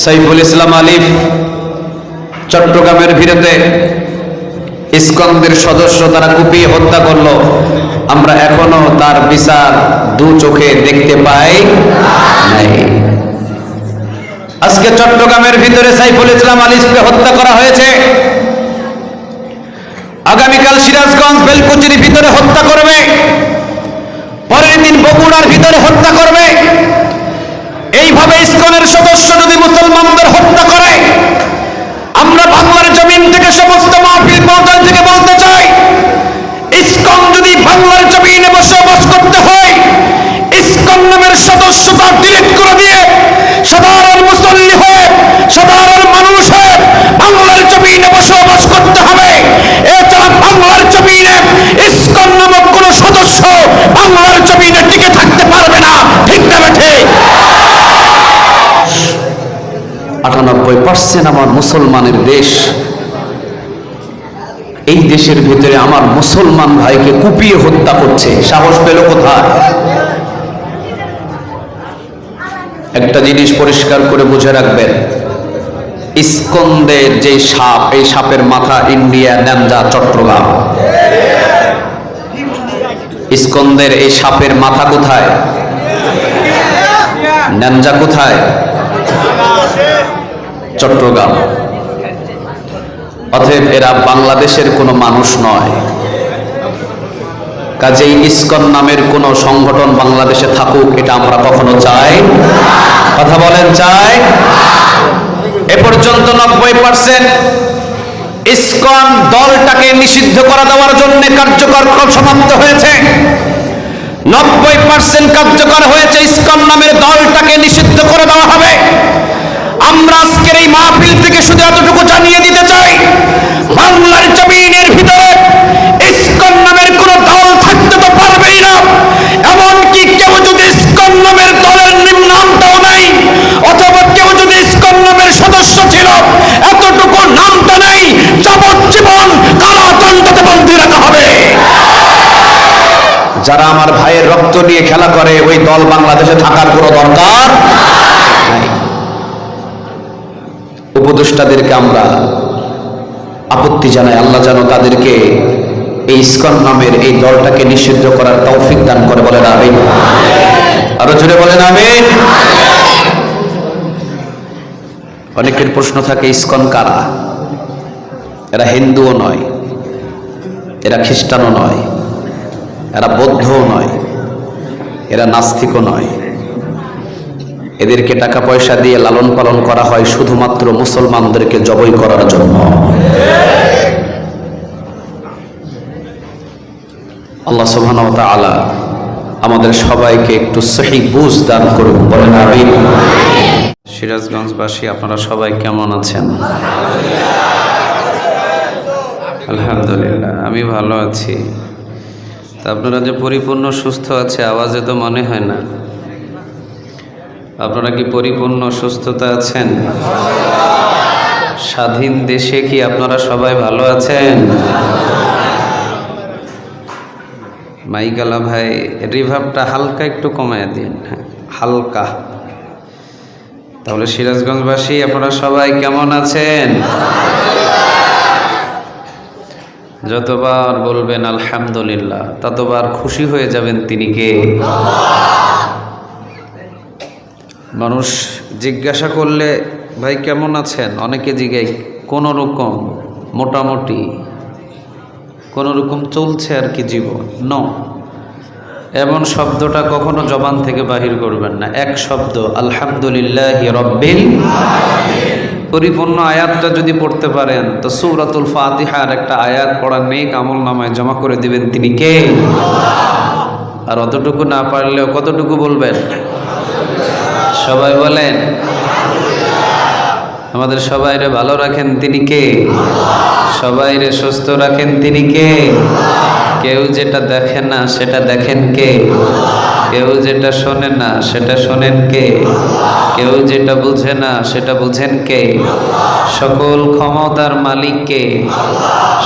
সাইফুল ইসলাম আলিফ চট্টগ্রামের ভিড়েতে ইসকন্দের সদস্য তারা কুপিয়ে হত্যা করলো। আমরা এখনো তার বিচার দু চোখে দেখতে পাই নাই। আজকে চট্টগ্রামের ভিতরে সাইফুল ইসলাম আলিফকে হত্যা করা হয়েছে। আগামীকাল সিরাজগঞ্জ বেলকুচির ভিতরে হত্যা করবে, পরের দিন বগুড়ার ভিতরে হত্যা করবে। এইভাবে ইসকনের সদস্য যদি মুসলমানদের হত্যা করে, আমরা বাংলার জমিন থেকে সমস্ত মাহফিল পর্যায় থেকে বলতে চাই, ইসকন যদি বাংলার জমিনে বসবাস করতে হয়, ইসকন নামের সদস্যতা ডিলিট করে দিয়ে সাধারণ মুসল্লি হয়ে, সাধারণ মানুষ হয়ে বাংলার জমিনে বসবাস করতে হবে। এছাড়া বাংলার জমিনে ইসকন নামক কোন সদস্য বাংলার জমিনে টিকে থাকতে পারবে না। ঠিক না বেঠে? 98% আমার মুসলমানের দেশ। এই দেশের ভিতরে আমার মুসলমান ভাইকে কুপিয়ে হত্যা করছে, সাহস পেল কোথায়? একটা জিনিস পরিষ্কার করে বুঝে রাখবেন, ইসকন্দের যে সাপ, এই সাপের মাথা ইন্ডিয়া, ন্যামজা, চট্টগ্রাম। ইসকন্দের এই সাপের মাথা কোথায়? ন্যামজা কোথায়? চট্টগ্রাম। অতএব এরা বাংলাদেশের কোনো মানুষ নয়। কাজেই ইসকন নামের কোন সংগঠন বাংলাদেশে থাকুক, এটা আমরা কখনো চাই? কথা বলেন, চাই? এ পর্যন্ত 90% ইসকন দলটাকে নিষিদ্ধ করে দেওয়ার জন্য কার্যকর সমাপ্ত হয়েছে। 90% কার্যকর হয়েছে। ইসকন নামের দলটাকে নিষিদ্ধ করে দেওয়া হবে। আমরা আজকের এই মাহফিল থেকে শুধু এতটুকু জানিয়ে দিতে চাই, বাংলার জমিনের ভিতরে ইসকন নামের কোন দল থাকতে তো পারবেই না। এমনকি কেউ যদি ইসকন নামের দলের নামটাও নাই, অথবা কেউ যদি ইসকন নামের সদস্য ছিল, এতটুকু নামটা নেই, যাবজ্জীবন কারাদণ্ডে বন্দী রাখা হবে। যারা আমার ভাইয়ের রক্ত নিয়ে খেলা করে, ওই দল বাংলাদেশে থাকার কোনো দরকার নাই। উপদেষ্টাদেরকে আমরা আপত্তি জানাই, আল্লাহ যেন তাদেরকে এই ইসকন নামের এই দলটাকে নিষিদ্ধ করার তৌফিক দান করে। বলেন আমিন। আরো জোরে বলেন আমিন। অনেকের প্রশ্ন থাকে, ইসকন কারা? এরা হিন্দুও নয়, এরা খ্রিস্টানও নয়, এরা বৌদ্ধও নয়, এরা নাস্তিকও নয়। এদেরকে টাকা পয়সা দিয়ে লালন পালন করা হয় শুধুমাত্র মুসলমানদেরকে জবাই করার জন্য। আল্লাহ সুবহানাহু ওয়া তাআলা আমাদের সবাইকে একটু সহি বুঝ দান করুন। বলেন আমিন। সিরাজগঞ্জবাসী, আপনারা সবাই কেমন আছেন? আলহামদুলিল্লাহ, আমি ভালো আছি। তা আপনারা যে পরিপূর্ণ সুস্থ আছে, আওয়াজে তো মনে হয় না। আপনারা কি পরিপূর্ণ সুস্থতা আছেন? স্বাধীন দেশে কি আপনারা সবাই ভালো আছেন? মাইকালা ভাই, রিভাবটা হালকা একটু কমায় দিন। হ্যাঁ, হালকা। তাহলে সিরাজগঞ্জবাসী, আপনারা সবাই কেমন আছেন? যতবার বলবেন আলহামদুলিল্লাহ, ততবার খুশি হয়ে যাবেন তিনি কে। মানুষ জিজ্ঞাসা করলে, ভাই কেমন আছেন, অনেকে জিজ্ঞাই কোনো রকম, মোটামুটি, কোনো রকম চলছে আর কি জীবন। এমন শব্দটা কখনো জবান থেকে বাহির করবেন না। এক শব্দ, আলহামদুলিল্লাহি রাব্বিল আলামিন। পরিপূর্ণ আয়াতটা যদি পড়তে পারেন, তো সূরাতুল ফাতিহার একটা আয়াত পড়ার নেক আমল নামায় জমা করে দিবেন তিনি কে। আর অতটুকু না পারলেও কতটুকু বলবেন? সবাই বলেন। আমাদের সবাইরে ভালো রাখেন তিনি কে। সবাইরে সুস্থ রাখেন তিনি কে। কেউ যেটা দেখে না সেটা দেখেন কে। কেউ যেটা শোনে না সেটা শোনেন কে। কেউ যেটা বুঝে না সেটা বুঝেন কে। সকল ক্ষমতার মালিক কে।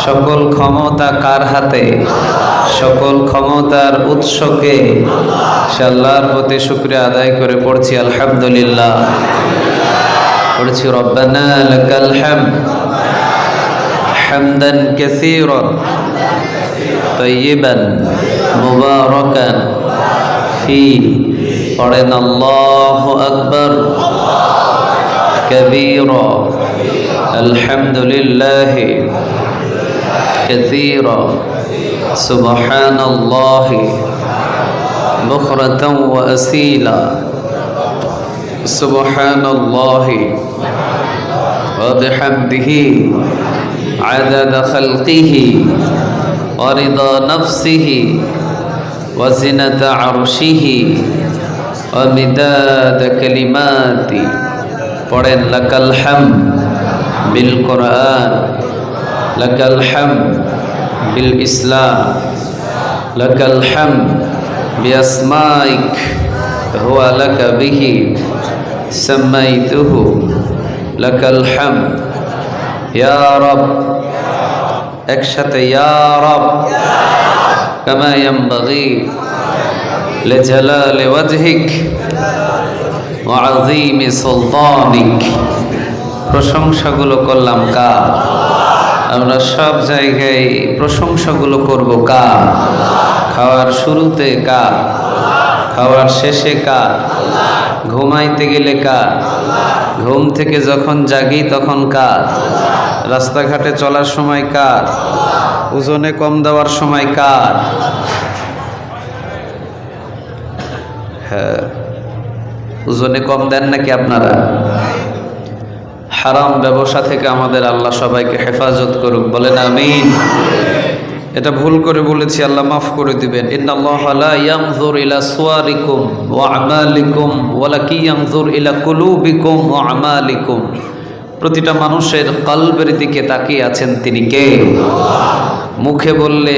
সকল ক্ষমতা কার হাতে? সকল ক্ষমতার উৎস কে? আল্লাহর প্রতি শুকরিয়া আদায় করে পড়ছি আলহামদুলিল্লাহ। পড়ছি পড়েছি রব্বানা লাকাল হামদ হামদান কাসীরান তাইয়িবান মুবারাকান ফি। পড়েন আল্লাহু আকবার কাবীরা আলহামদুলিল্লাহি কাসীরা সুবহানাল্লাহি বুকরাতান ওয়া আসীলা সুবহানাল্লাহি ওয়া বিহামদিহি আদাদা খালকিহি ওয়া রিদা নাফসিহি ওয়া জিনাতা আরশিহি ওয়া মিদাদা কালিমাতি। পড়েন লাকাল হামদ বিল কোরআন, লাকাল হামদ বিল ইসলাম, লাকাল হামদ বিআসমাইক হুয়া লাকা বিহি সামাইতুহু, লাকাল হামদ ইয়া রব। একসাথে ইয়া রব কামা ইয়ানবাগি লিজালালি ওয়াজহিক ওয়া আযীমি সুলতানিক। প্রশংসাগুলো করলাম কার? আমরা সব জায়গায় প্রশংসাগুলো করব কার? খাওয়ার শুরুতে কার? খাওয়ার শেষে কার? ঘুমাইতে গেলে কার? ঘুম থেকে যখন জাগি তখন কার? রাস্তাঘাটে চলার সময় কার? ওজনে কম দেওয়ার সময় কার? হ্যাঁ, ওজনে কম দেন নাকি আপনারা? হারাম ব্যবসা থেকে আমাদের আল্লাহ সবাইকে হেফাজত করুক, বলেন আমিন। এটা ভুল করে বলেছি, আল্লাহ মাফ করে দিবেন। ইন্নাল্লাহা লা ইয়ানজুরু ইলা সুওয়ারিকুম ওয়া আমালিকুম ওয়ালাকিন ইয়ানজুরু ইলা কুলুবিকুম ওয়া আমালিকুম। প্রতিটা মানুষের কলবের দিকে তাকিয়ে আছেন তিনি কে? মুখে বললে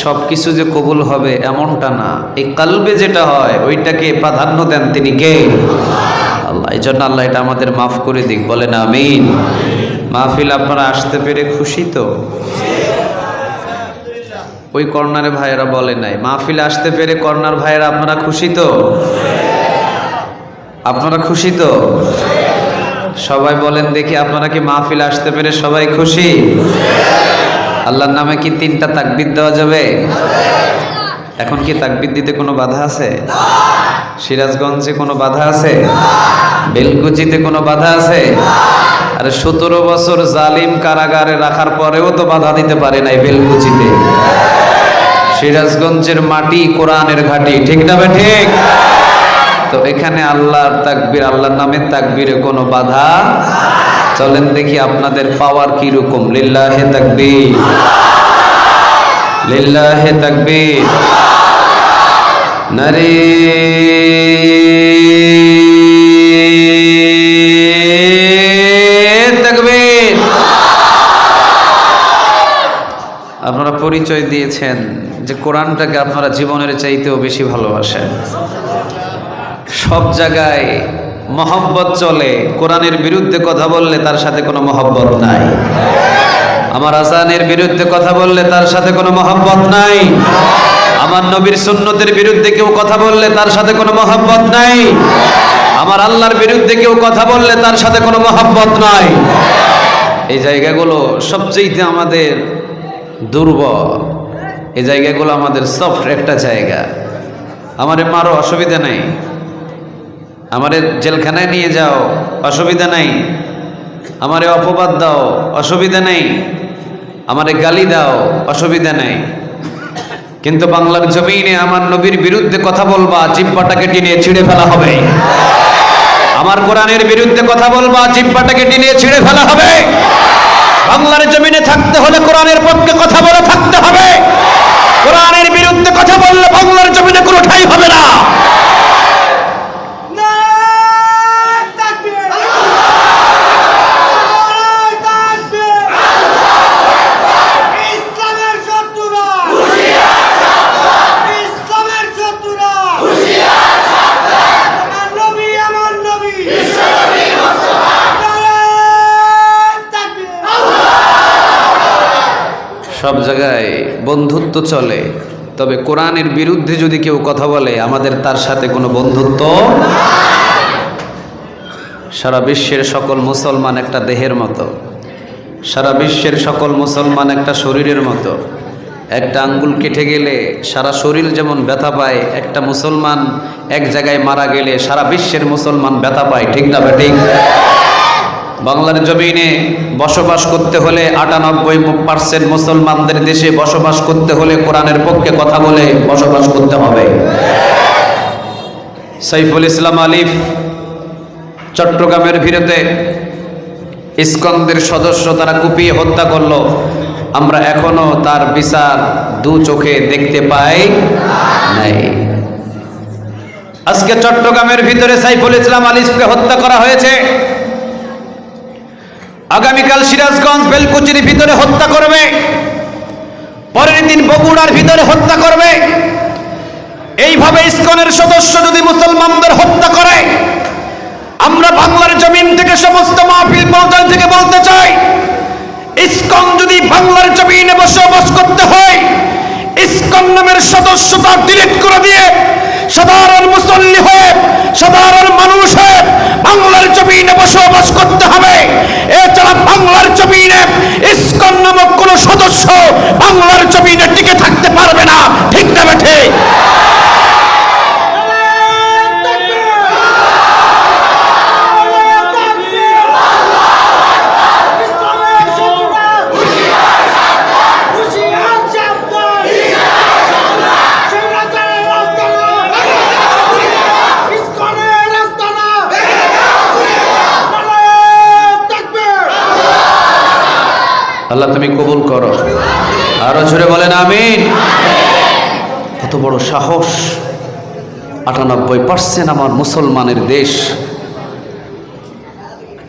সব কিছু যে কবুল হবে এমনটা না, এই কলবে যেটা হয় ওইটাকে প্রাধান্য দেন তিনি কে? আল্লাহ। এই জন্য আল্লাহ এটা আমাদের মাফ করে দিক, বলেন আমিন। মাহফিল আপনারা আসতে পেরে খুশি তো? ওই কর্নারে ভাইয়েরা বলে নাই মাহফিলে আসতে পেরে। কর্নার ভাইয়েরা আপনারা খুশি তো? আপনারা খুশি তো? সবাই বলেন দেখি, আপনারা কি মাহফিলে আসতে পেরে সবাই খুশি? আল্লাহর নামে কি 3টা তাকবীর দেওয়া যাবে? এখন কি তাকবীর দিতে কোনো বাধা আছে? সিরাজগঞ্জে কোনো বাধা আছে? বেলকুচিতে কোনো বাধা আছে? আরে 17 বছর জালিম কারাগারে রাখার পরেও তো বাধা দিতে পারে নাই বেলকুচিতে। সিরাজগঞ্জের মাটি কোরআনের ঘাঁটি, ঠিক না বে ঠিক? তো এখানে আল্লাহর তাকবীর, আল্লাহর নামের তাকবীরে কোনো বাধা। চলেন দেখি আপনাদের পাওয়ার কি রকম। লিল্লাহে তাকবীর, লিল্লাহে তাকবীর, নারে তাকবীর। আপনারা পরিচয় দিয়েছেন যে কোরআনটাকে আপনারা জীবনের চাইতেও বেশি ভালোবাসেন। সব জায়গায় মহব্বত চলে, কোরআনের বিরুদ্ধে কথা বললে তার সাথে কোনো মহব্বত নাই। আমার আজানের বিরুদ্ধে কথা বললে তার সাথে কোনো মহব্বত নাই। আমার নবীর সুন্নতের বিরুদ্ধে কেউ কথা বললে তার সাথে কোনো মহব্বত নাই। আমার আল্লাহর বিরুদ্ধে কেউ কথা বললে তার সাথে কোনো মহব্বত নাই। এই জায়গাগুলো সবচেয়ে আমাদের দুর্বল, এই জায়গাগুলো আমাদের সফট একটা জায়গা। আমারে মারো, অসুবিধা নাই। আমারে জেলখানায় নিয়ে যাও, অসুবিধা নাই। আমারে অপবাদ দাও, অসুবিধা নেই। আমারে গালি দাও, অসুবিধা নেই। কিন্তু বাংলার জমিনে আমার নবীর বিরুদ্ধে কথা বলবা, জিহ্বাটাকে টেনে ছিঁড়ে ফেলা হবে। আমার কোরআনের বিরুদ্ধে কথা বলবা, জিহ্বাটাকে টেনে ছিঁড়ে ফেলা হবে। বাংলার জমিনে থাকতে হলে কোরআনের পক্ষে কথা বলে থাকতে হবে। কোরআনের বিরুদ্ধে কথা বললে বাংলার জমিনে কোনো ঠাঁই হবে না। সব জায়গায় বন্ধুত্ব চলে, তবে কোরআনের বিরুদ্ধে যদি কেউ কথা বলে আমাদের তার সাথে কোনো বন্ধুত্ব। সারা বিশ্বের সকল মুসলমান একটা দেহের মতো, সারা বিশ্বের সকল মুসলমান একটা শরীরের মতো। একটা আঙ্গুল কেটে গেলে সারা শরীর যেমন ব্যথা পায়, একটা মুসলমান এক জায়গায় মারা গেলে সারা বিশ্বের মুসলমান ব্যথা পায়, ঠিক না ঠিক? বাংলার জমিনে বসবাস করতে হলে ৯৮% মুসলমানদের দেশে বসবাস করতে হলে কোরআনের পক্ষে কথা বলে বসবাস করতে হবে। সাইফুল ইসলাম আলিফ চট্টগ্রামের ভিড়েতে ইসকন্দের সদস্য তারা কুপিয়ে হত্যা করলো, আমরা এখনো তার বিচার দু চোখে দেখতে পাই নাই। আজকে চট্টগ্রামের ভিতরে সাইফুল ইসলাম আলিফকে হত্যা করা হয়েছে, আগামীকাল সিরাজগঞ্জ বেলকুচির ভিতরে হত্যা করবে, পরের দিন বগুড়ার ভিতরে হত্যা করবে। এইভাবে ইসকনের সদস্য যদি মুসলমানদের হত্যা করে, আমরা বাংলার জমিন থেকে সমস্ত মাহফিল পর্যায় থেকে বলতে চাই, ইসকন যদি বাংলার জমিনে বসবাস করতে হয়, ইসকন নামের সদস্যতা ডিলিট করে দিয়ে সাধারণ মুসল্লি হয়ে সাধারণ মানুষ হয়ে বাংলার জমিনে বসবাস করতে হবে। এছাড়া বাংলার জমিনে ইসকন নামক কোন সদস্য বাংলার জমিনে টিকে থাকতে পারবে না, ঠিক না বেঠে? আল্লাহ তুমি কবুল করো, আরো জোরে বলেন আমিন। কত বড় সাহস! ৯৮% আমার মুসলমানের দেশ,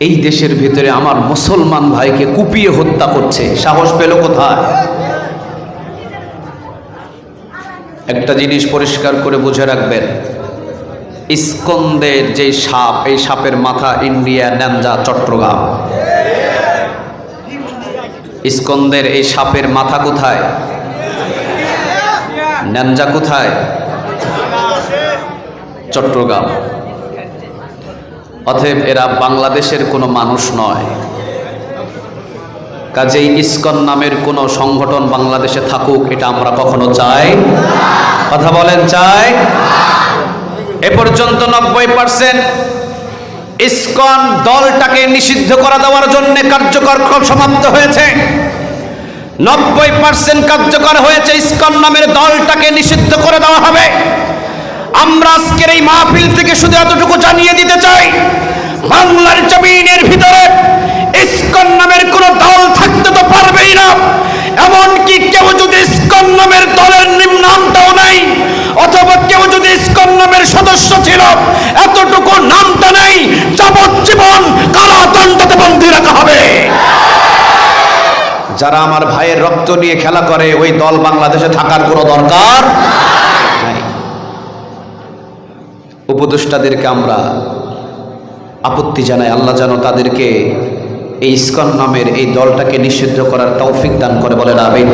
এই দেশের ভিতরে আমার মুসলমান ভাইকে কুপিয়ে হত্যা করছে, সাহস পেল কোথায়? একটা জিনিস পরিষ্কার করে বুঝে রাখবেন, ইসকন্দের যে সাপ, এই সাপের মাথা ইন্ডিয়া, ন্যাঞ্জা, চট্টগ্রাম। ইসকন্দের এই সাপের মাথা কোথায়? ন্যাঞ্জা কোথায়? চট্টগ্রাম। অতএব এরা বাংলাদেশের কোনো মানুষ নয়, কাজেই ইসকন নামের কোনো সংগঠন বাংলাদেশে থাকুক এটা আমরা কখনো চাই? কথা বলেন, চাই? এ পর্যন্ত ৯০% ইসকন দলটাকে নিষিদ্ধ করা দেওয়ার জন্য কার্যকর সমাপ্ত হয়েছে। ৯০% কার্যকর হয়েছে, ইসকন নামের দলটাকে নিষিদ্ধ করে দেওয়া হবে। আমরা আজকের এই মাহফিল থেকে শুধু এতটুকু জানিয়ে দিতে চাই, বাংলার জমিনের ভিতরে ইসকন নামের কোন দল থাকতে তো পারবেই না। এমনকি কেউ যদি ইসকন নামের দলের নামটাও নাই, অথবা কেউ যদি ইসকন নামের সদস্য ছিল, এতটুকু নামটা নেই, যাবজ্জীবন কারাদণ্ডে বন্দী রাখা হবে। যারা আমার ভাইয়ের রক্ত নিয়ে খেলা করে, ওই দল বাংলাদেশে থাকার কোনো দরকার নাই। উপদেষ্টাদেরকে আমরা আপত্তি জানাই, আল্লাহ যেন তাদেরকে এই ইসকন নামের এই দলটাকে নিষিদ্ধ করার তৌফিক দান করে, বলেন আমিন।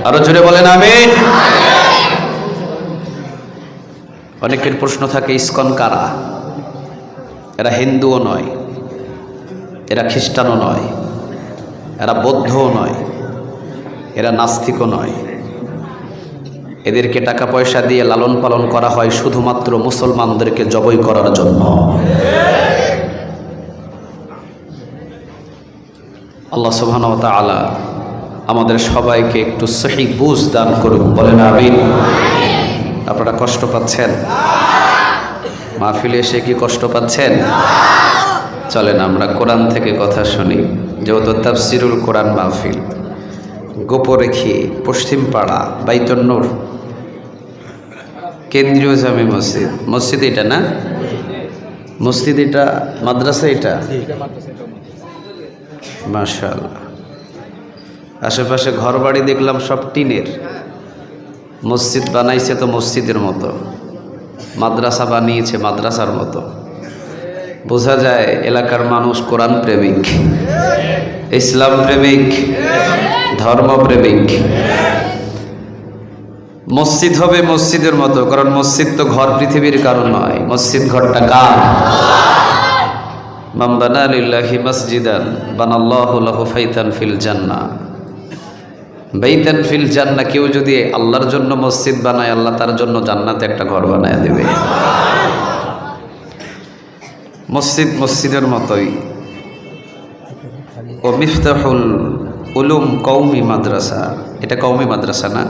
আরো জোরে বলেন আমিন। অনেকের প্রশ্ন থাকে, ইসকন কারা? এরা হিন্দুও নয়, এরা খ্রিস্টানও নয়, এরা বৌদ্ধও নয়, এরা নাস্তিকও নয়। এদেরকে টাকা পয়সা দিয়ে লালন পালন করা হয় শুধুমাত্র মুসলমানদেরকে জবই করার জন্য। আল্লাহ সুবহানাহু ওয়া তাআলা আমাদের সবাইকে একটু সহিহ বুঝ দান করুন, বলেন আমিন। আপনারা কষ্ট পাচ্ছেন? মাহফিলে এসে কি কষ্ট পাচ্ছেন? চলেন আমরা কোরআন থেকে কথা শুনি। যেহেতু তাফসিরুল কোরআন মাহফিল, গোপরেখি, পশ্চিম পাড়া, বাইতুন নূর, কেন্দ্রীয় জামে মসজিদ, মসজিদ এটা না? মসজিদ এটা, মাদ্রাসা এটা, মাশাআল্লাহ। আশেপাশে ঘর বাড়ি দেখলাম সব টিনের, মসজিদ বানাইছে তো মসজিদের মতো, মাদ্রাসা বানিয়েছে মাদ্রাসার মতো। বোঝা যায় এলাকার মানুষ কোরআন প্রেমিক, ইসলাম প্রেমিক, ধর্ম প্রেমিক। মসজিদ হবে মসজিদের মতো, কারণ মসজিদ তো ঘর পৃথিবীর কারণ নয়, মসজিদ ঘরটা কার? মান বানা লিল্লাহি মাসজিদান বানাল্লাহু লাহু ফাইতান ফিল জান্নাহ। বাইতান ফিল জান্নাহ, কেউ যদি আল্লাহর জন্য মসজিদ বানায়, আল্লাহ তার জন্য জান্নাতে একটা ঘর বানায় দেবে। মসজিদ মসজিদের মতোই। ও মিফতাহুল উলুম কওমি মাদ্রাসা, এটা কওমি মাদ্রাসা না?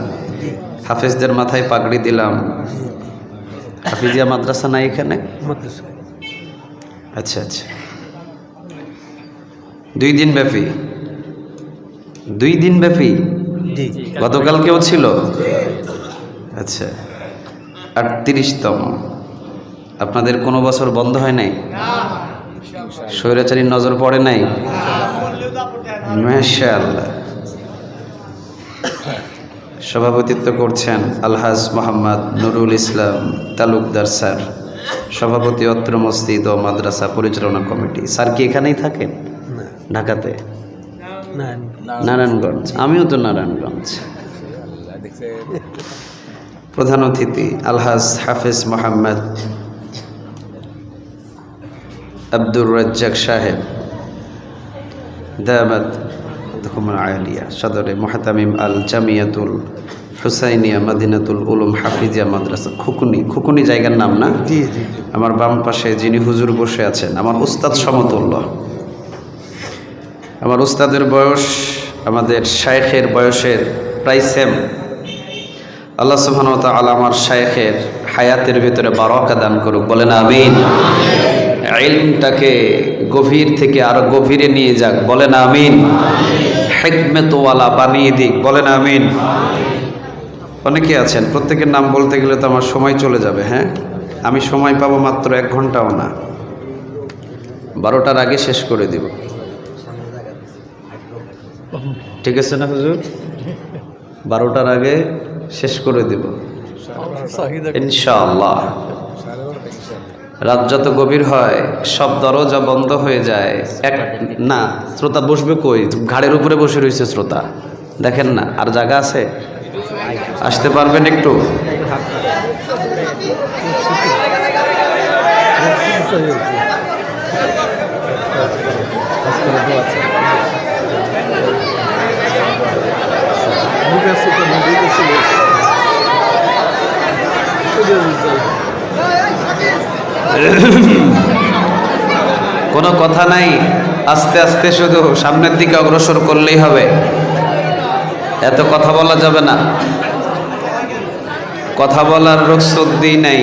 হাফেজদের মাথায় পাগড়ি দিলাম। হাফিজিয়া মাদ্রাসা নাই এখানে? আচ্ছা আচ্ছা, 2 দিন ব্যাপী, 2 দিন ব্যাপী। গতকালকেও ছিল। আচ্ছা, 38তম। আপনাদের কোনো বছর বন্ধ হয় নাই? স্বৈরাচারীর নজর পড়ে নাই? মাশাআল্লাহ। সভাপতিত্ব করছেন আলহাজ মোহাম্মদ নুরুল ইসলাম তালুকদার স্যার, সভাপতি অত্র মসজিদ ও মাদ্রাসা পরিচালনা কমিটি। স্যার কি এখানেই থাকেন? ঢাকাতে? নারায়ণগঞ্জ। আমিও তো নারায়ণগঞ্জ। প্রধান অতিথি আলহাজ হাফেজ মোহাম্মদ আব্দুর রাজ্জাক সাহেব দামাত হুকুমুল আলিয়া সদরে মুহতামিম আল জামিয়াতুল হুসাইনিয়া মাদিনাতুল উলুম হাফিজিয়া মাদ্রাসা খুকুনি। খুকুনি জায়গার নাম না? জি জি। আমার বাম পাশে যিনি হুজুর বসে আছেন, আমার উস্তাদ সমতুল্য। আমার উস্তাদের বয়স আমাদের শায়েখের বয়সের প্রায় সেম। আল্লাহ সুবহানাহু ওয়া তাআলা আমার শায়েখের হায়াতের ভিতরে বারাকা দান করুক, বলেন আমিন। ইলমটাকে গভীর থেকে আরো গভীরে নিয়ে যাক, বলেন আমিন। হিকমতওয়ালা বানিয়ে দিক, বলেন আমিন। অনেকে আছেন, প্রত্যেকের নাম বলতে গেলে তো আমার সময় চলে যাবে। হ্যাঁ, আমি সময় পাবো মাত্র 1 ঘন্টাও না, 12টার আগে শেষ করে দিব। ঠিক আছে না হুজুর? 12টার আগে শেষ করে দিব ইনশাআল্লাহ। রাত যত গভীর হয় সব দরজা বন্ধ হয়ে যায়। না, শ্রোতা বসবে কই? ঘাড়ের উপরে বসে রয়েছে শ্রোতা, দেখেন না? আর জায়গা আছে? আসতে পারবেন একটু? কোনো কথা নাই, আস্তে আস্তে শুধু সামনের দিকে অগ্রসর করলেই হবে। এত কথা বলা যাবে না, কথা বলার রুখসত দিই নাই।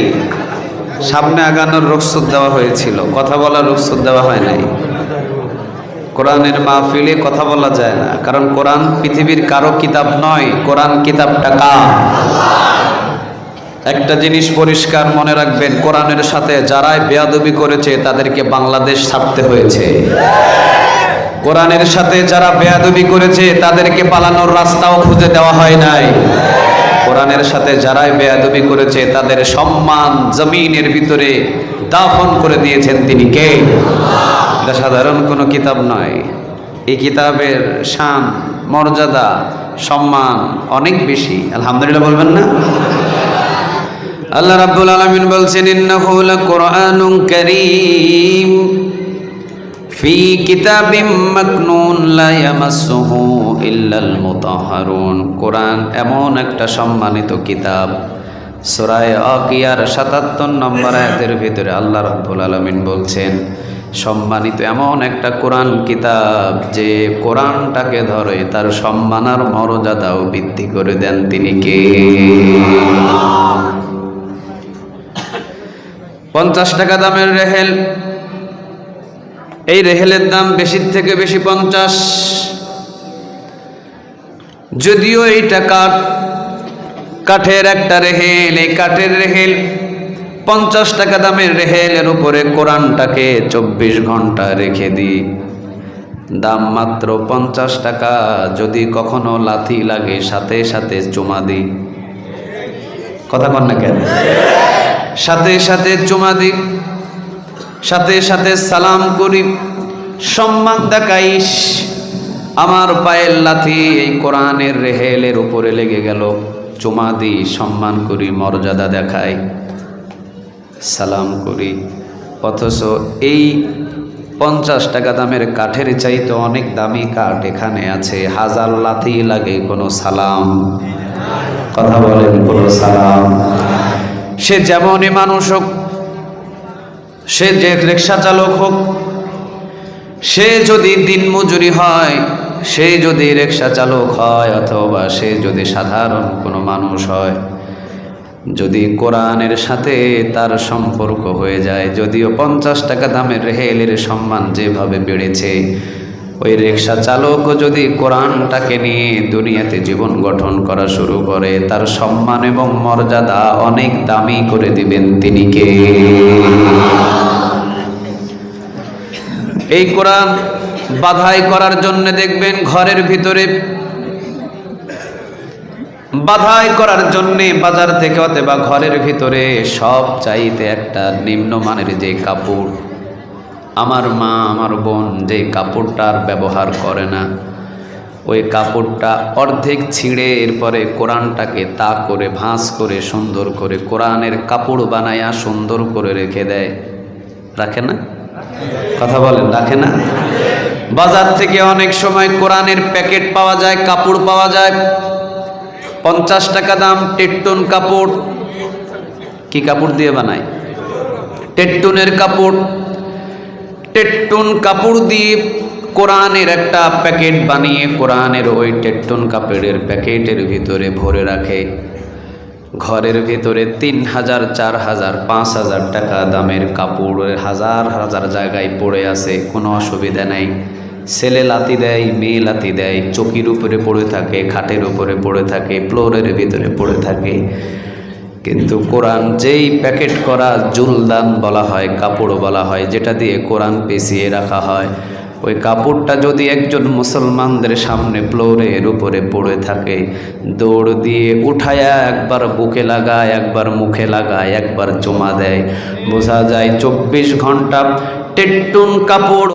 সামনে আগানোর রুখসত দেওয়া হয়েছিল, কথা বলার রুখসত দেওয়া হয় নাই। কোরআনের মাহফিলে কথা বলা যায় না, কারণ কোরআন পৃথিবীর কারো কিতাব নয়, কোরআন কিতাবটা কার? একটা জিনিস পরিষ্কার মনে রাখবেন, কোরআনের সাথে যারাই বেয়াদবি করেছে তাদেরকে বাংলাদেশ ছাড়তে হয়েছে। কোরআনের সাথে যারা বেয়াদবি করেছে তাদেরকে পালানোর রাস্তাও খুঁজে দেওয়া হয় নাই। কোরআনের সাথে যারাই বেয়াদবি করেছে তাদের সম্মান জমিনের ভিতরে দাফন করে দিয়েছেন তিনি কে? এটা সাধারণ কোনো কিতাব নয়। এই কিতাবের শান, মর্যাদা, সম্মান অনেক বেশি। আলহামদুলিল্লাহ বলবেন না? আল্লাহ রাব্বুল আলামিন বলছেন, ইন্নাহু লাকুরআনুন কারীম ফি কিতাবিম মাকনুন লা ইয়ামাসসুহু ইল্লাল মুতাহহারুন। কোরআন এমন একটা সম্মানিত কিতাব। সূরা আকিয়ার ৭৭ নম্বর আয়াতের ভিতরে আল্লাহ রাব্বুল আলামিন বলছেন, সম্মানিত এমন একটা কোরআন কিতাব যে কোরআনটাকে ধরে তার সম্মান আর মর্যাদাও বৃদ্ধি করে দেন তিনি কে? 50 টাকা দামের রেহেল, এই রেহেলের দাম বেশির থেকে বেশি 50। যদিও এইটা কাঠের একটা রেহেল, এই কাঠের রেহেল 50 টাকা দামের রেহেলের উপরে কোরআনটাকে 24 ঘন্টা রেখে দিই, দাম মাত্র 50 টাকা। যদি কখনো লাথি লাগে সাথে সাথে চুমা দিই, কথা কন না কেন? সাথে সাথে চুমা দিই, সাথে সাথে সালাম করি, সম্মান দেখাইস। আমার পায়ের লাথি এই কোরআনের রেহেলের উপরে লেগে গেল, চুমা দিই, সম্মান করি, মর্যাদা দেখাই, সালাম করি। অথচ এই 50 টাকা দামের কাঠের চাইতে অনেক দামি কাঠ এখানে আছে, হাজার লাথি লাগে কোনো সালাম। কথা বলেন, কোনো সালাম। সে যেমনই মানুষ হোক, সে যে রিক্সা চালক হোক, সে যদি দিনমজুরি হয়, সে যদি রিক্সা চালক হয়, অথবা সে যদি সাধারণ কোনো মানুষ হয়, যদি কোরআনের সাথে তার সম্পর্ক হয়ে যায়, যদিও 50 টাকা দামের রেহেলের সম্মান যেভাবে বেড়েছে, ওই রিক্সা চালকও যদি কোরআনটাকে নিয়ে দুনিয়াতে জীবন গঠন করা শুরু করে, তার সম্মান এবং মর্যাদা অনেক দামি করে দিবেন তিনি কে? এই কোরআন বাধাই করার জন্য দেখবেন ঘরের ভিতরে বাধাই করার জন্যে বাজার থেকে অথবা ঘরের ভিতরে সব চাইতে একটা নিম্নমানের যে কাপড়, আমার মা আমার বোন যে কাপড়টার ব্যবহার করে না, ওই কাপড়টা অর্ধেক ছিঁড়ে এরপরে কোরআনটাকে তা করে ভাঁজ করে সুন্দর করে কোরআনের কাপড় বানায়া সুন্দর করে রেখে দেয়। রাখে না? কথা বলেন, রাখে না? বাজার থেকে অনেক সময় কোরআনের প্যাকেট পাওয়া যায়, কাপড় পাওয়া যায়, 50 টাকা দাম টেট্টুন কাপড়। কি কাপড় দিয়ে বানায়? টেট্টুনের কাপড়। টেট্টুন কাপড় দিয়ে কোরআনের একটা প্যাকেট বানিয়ে কোরআনের ওই টেট্টুন কাপড়ের প্যাকেটের ভিতরে ভরে রাখে। ঘরের ভিতরে 3000, 4000, 5000 টাকা দামের কাপড় হাজার হাজার জায়গায় পড়ে আছে, কোনো অসুবিধা নাই। ছেলে লাথি দেয়, মেয়ে লাথি দেয়, চৌকির উপরে পড়ে থাকে, খাটের উপরে পড়ে থাকে, ফ্লোরের ভিতরে পড়ে থাকে, কিন্তু কোরআন যেই প্যাকেট করা জুলদান বলা হয়, কাপড় বলা হয়, যেটা দিয়ে কোরআন পেঁচিয়ে রাখা হয়, ওই কাপড়টা যদি একজন মুসলমানদের সামনে ফ্লোরের উপরে পড়ে থাকে, দৌড় দিয়ে উঠায়া একবার বুকে লাগায়, একবার মুখে লাগায়, একবার চুমা দেয়, বোঝা যায় 24 ঘন্টা টেট্টুন কাপড়